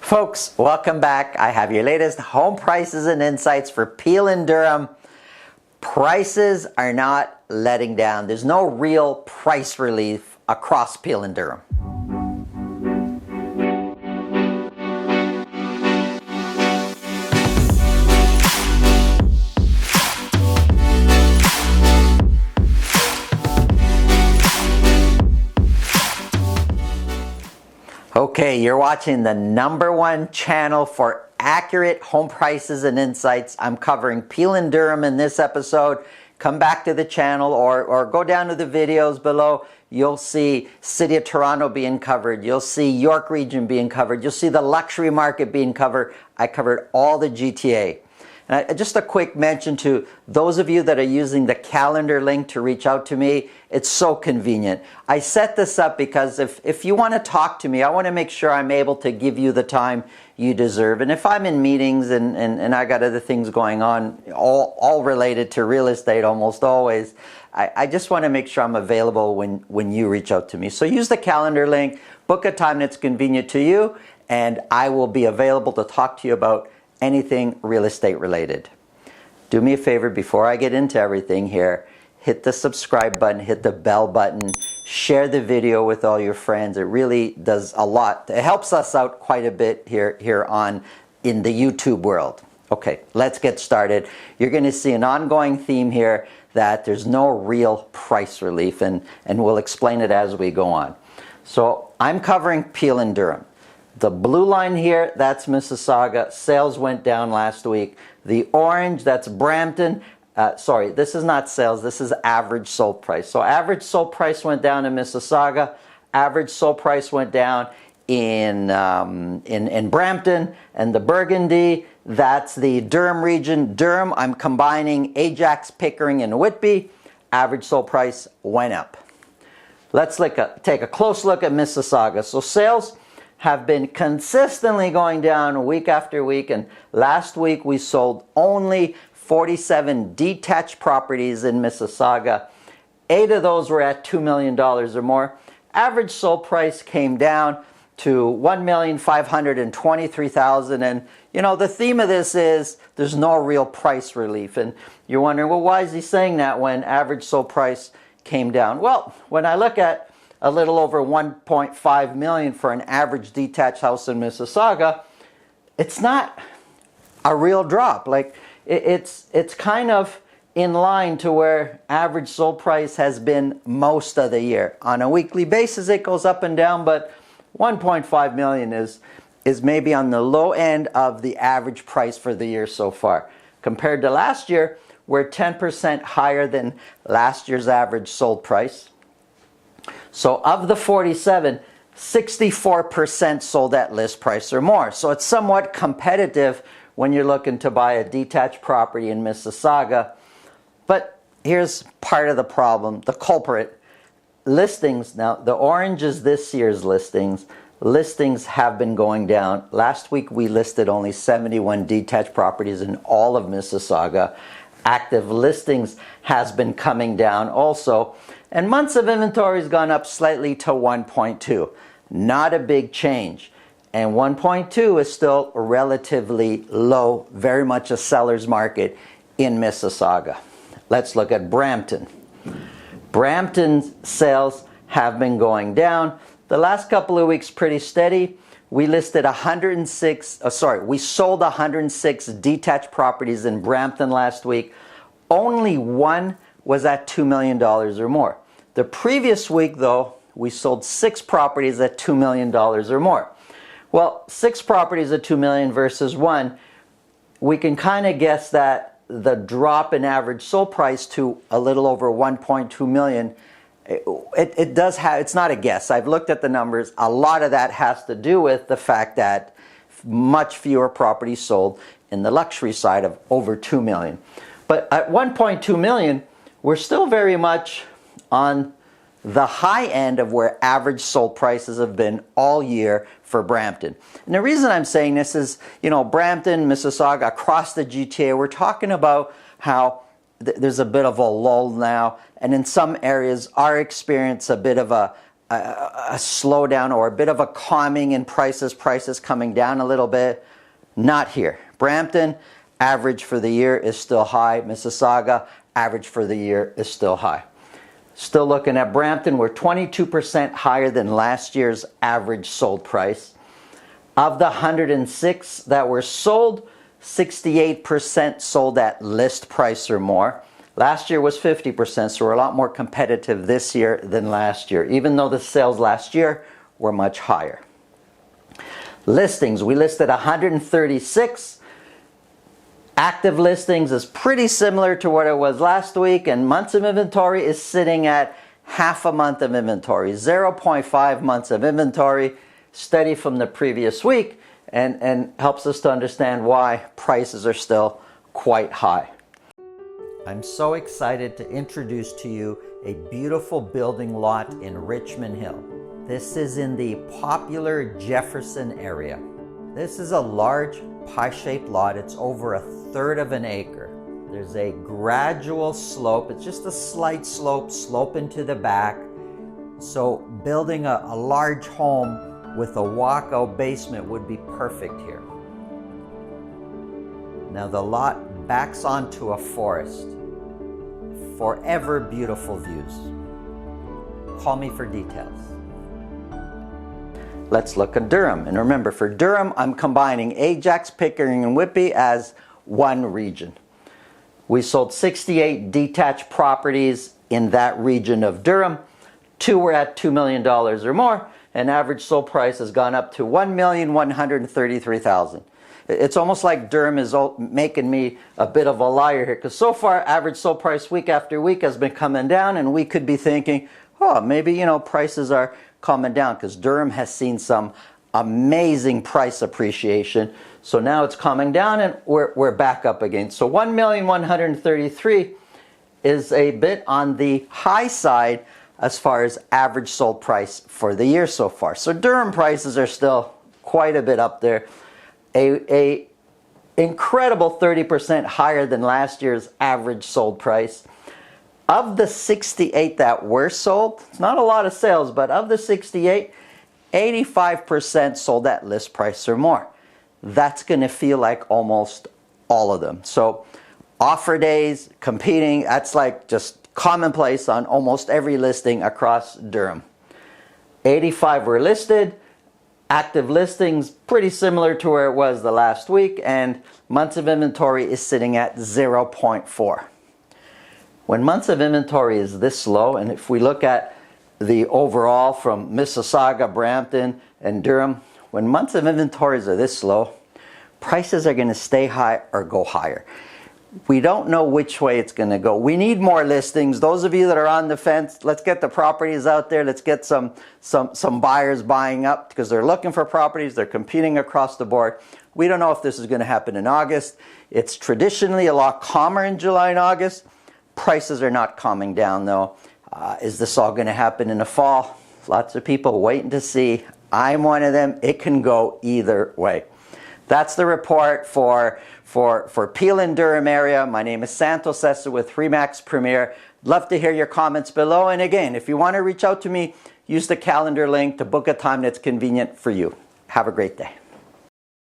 Folks, welcome back. I have your latest home prices and insights for Peel and Durham. Prices are not letting down. There's no real price relief across Peel and Durham. Okay, you're watching the #1 channel for accurate home prices and insights. I'm covering Peel and Durham in this episode. Come back to the channel or go down to the videos below. You'll see City of Toronto being covered. You'll see York Region being covered. You'll see the luxury market being covered. I covered all the GTA. And just a quick mention to those of you that are using the calendar link to reach out to me. It's so convenient. I set this up because if you want to talk to me, I want to make sure I'm able to give you the time you deserve. And if I'm in meetings and I got other things going on, all related to real estate almost always, I just want to make sure I'm available when you reach out to me. So use the calendar link, book a time that's convenient to you, and I will be available to talk to you about anything real estate related. Do me a favor before I get into everything here, hit the subscribe button, hit the bell button, share the video with all your friends. It really does a lot. It helps us out quite a bit here on in the YouTube world. Okay, let's get started. You're going to see an ongoing theme here that there's no real price relief, and we'll explain it as we go on. So I'm covering Peel and Durham. The blue line here, that's Mississauga. Sales went down last week. The orange, that's Brampton. Sorry, this is not sales. This is average sold price. So average sold price went down in Mississauga. Average sold price went down in Brampton. And the burgundy, that's the Durham region. Durham, I'm combining Ajax, Pickering, and Whitby. Average sold price went up. Let's take a close look at Mississauga. So sales have been consistently going down week after week, and last week we sold only 47 detached properties in Mississauga. 8 of those were at $2 million or more. Average sold price came down to $1,523,000, and you know the theme of this is there's no real price relief. And you're wondering, well, why is he saying that when average sold price came down? Well, when I look at a little over 1.5 million for an average detached house in Mississauga, it's not a real drop. Like it's kind of in line to where average sold price has been most of the year. On a weekly basis it goes up and down, but 1.5 million is maybe on the low end of the average price for the year so far. Compared to last year, we're 10% higher than last year's average sold price. So of the 47, 64% sold at list price or more. So it's somewhat competitive when you're looking to buy a detached property in Mississauga. But here's part of the problem, the culprit. Listings, now the orange is this year's listings. Listings have been going down. Last week we listed only 71 detached properties in all of Mississauga. Active listings has been coming down also. And months of inventory has gone up slightly to 1.2. Not a big change. And 1.2 is still relatively low, very much a seller's market in Mississauga. Let's look at Brampton. Brampton's sales have been going down. The last couple of weeks pretty steady. We listed we sold 106 detached properties in Brampton last week. Only one was at $2 million or more. The previous week, though, we sold 6 properties at $2 million or more. Well, 6 properties at $2 million versus 1, we can kind of guess that the drop in average sold price to a little over 1.2 million, it's not a guess. I've looked at the numbers. A lot of that has to do with the fact that much fewer properties sold in the luxury side of over 2 million. But at 1.2 million, we're still very much on the high end of where average sold prices have been all year for Brampton. And the reason I'm saying this is, you know, Brampton, Mississauga, across the GTA, we're talking about how there's a bit of a lull now, and in some areas our experience a bit of a a slowdown or a bit of a calming in prices coming down a little bit. Not here. Brampton, average for the year is still high. Mississauga, average for the year is still high. Still looking at Brampton, we're 22% higher than last year's average sold price. Of the 106 that were sold, 68% sold at list price or more. Last year was 50%, so we're a lot more competitive this year than last year, even though the sales last year were much higher. Listings, we listed 136. Active listings is pretty similar to what it was last week, and months of inventory is sitting at half a month of inventory, 0.5 months of inventory, steady from the previous week, and helps us to understand why prices are still quite high. I'm so excited to introduce to you a beautiful building lot in Richmond Hill. This is in the popular Jefferson area. This is a large pie-shaped lot. It's over 1/3 of an acre. There's a gradual slope. It's just a slight slope into the back. So building a large home with a walkout basement would be perfect here. Now the lot backs onto a forest. Forever beautiful views. Call me for details. Let's look at Durham. And remember, for Durham, I'm combining Ajax, Pickering, and Whitby as one region. We sold 68 detached properties in that region of Durham. 2 were at $2 million or more, and average sold price has gone up to $1,133,000. It's almost like Durham is making me a bit of a liar here, because so far average sold price week after week has been coming down, and we could be thinking, oh, maybe prices are coming down, because Durham has seen some amazing price appreciation. So now it's coming down and we're back up again. So $1,133,000 is a bit on the high side as far as average sold price for the year so far. So Durham prices are still quite a bit up there. A incredible 30% higher than last year's average sold price. Of the 68 that were sold, it's not a lot of sales, but of the 68, 85% sold at list price or more. That's going to feel like almost all of them. So offer days, competing, that's like just commonplace on almost every listing across Durham. 85 were listed. Active listings, pretty similar to where it was the last week, and months of inventory is sitting at 0.4. When months of inventory is this low, and if we look at the overall from Mississauga, Brampton, and Durham, when months of inventories are this low, prices are going to stay high or go higher. We don't know which way it's going to go. We need more listings. Those of you that are on the fence, let's get the properties out there. Let's get some buyers buying up, because they're looking for properties. They're competing across the board. We don't know if this is going to happen in August. It's traditionally a lot calmer in July and August. Prices are not calming down though. Is this all going to happen in the fall? Lots of people waiting to see. I'm one of them. It can go either way. That's the report for Peel and Durham area. My name is Santo Sessa with Remax Premier. Love to hear your comments below. And again, if you want to reach out to me, use the calendar link to book a time that's convenient for you. Have a great day.